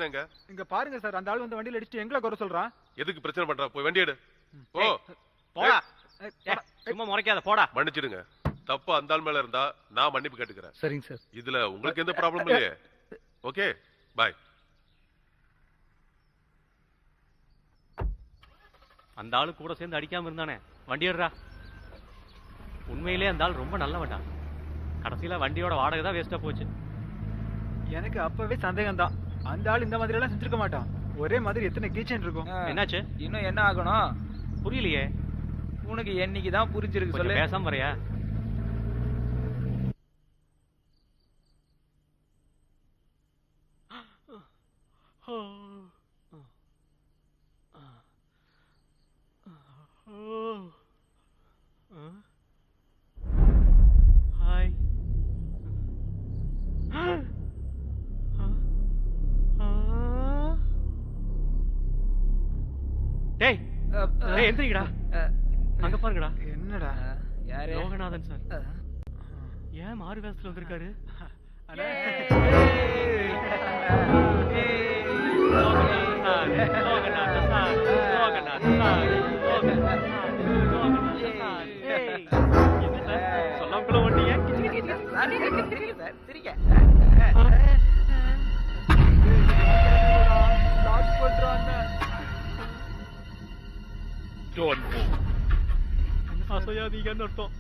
எங்க? இங்க பாருங்க சார், அந்த ஆள் வந்து வண்டியில அடிச்சிட்டு எங்களை குறை சொல்றான். எதுக்கு பிரச்சனை பண்றா? போய் வண்டி எடு. போ. போடா. சும்மா முறைக்காத, போடா. மன்னிச்சிடுங்க. தப்பு அந்த ஆள் மேல இருந்தா நான் மன்னிப்பு கேட்டுக்கிறேன். சரிங்க சார். இதுல உங்களுக்கு எந்த ப்ராப்ளமும் இல்லையே. Okay, bye. அந்த ஆளு கூட சேர்ந்து அடிக்காம இருந்தானே, வண்டி எடுறா. உண்மையிலே அந்த ஆள் ரொம்ப நல்லவன்டா. கடைசியில வண்டியோட வாடகை தான் வேஸ்டா போச்சு. எனக்கு அப்பவே சந்தேகம் தான், அந்த ஆள் இந்த மாதிரி எல்லாம் செஞ்சிருக்க மாட்டான். ஒரே மாதிரி எத்தனை கீச்சன் இருக்கும். என்னாச்சு? இன்னும் என்ன ஆகணும்? புரியலையே. உனக்கு என்னைக்கு தான் புரிஞ்சிருக்கு சொல்லு. பேசாம வரையா? ஹாய். டேய், எந்திரிங்கடா. அங்க பாருங்கடா. என்னடா? யாரு? லோகநாதன் சார். ஏன் மாறு வேஷத்துல வந்திருக்காரு? சொல்லாமக்குள்ள ஓட்டிய அசையாதீங்கன்னு அர்த்தம்.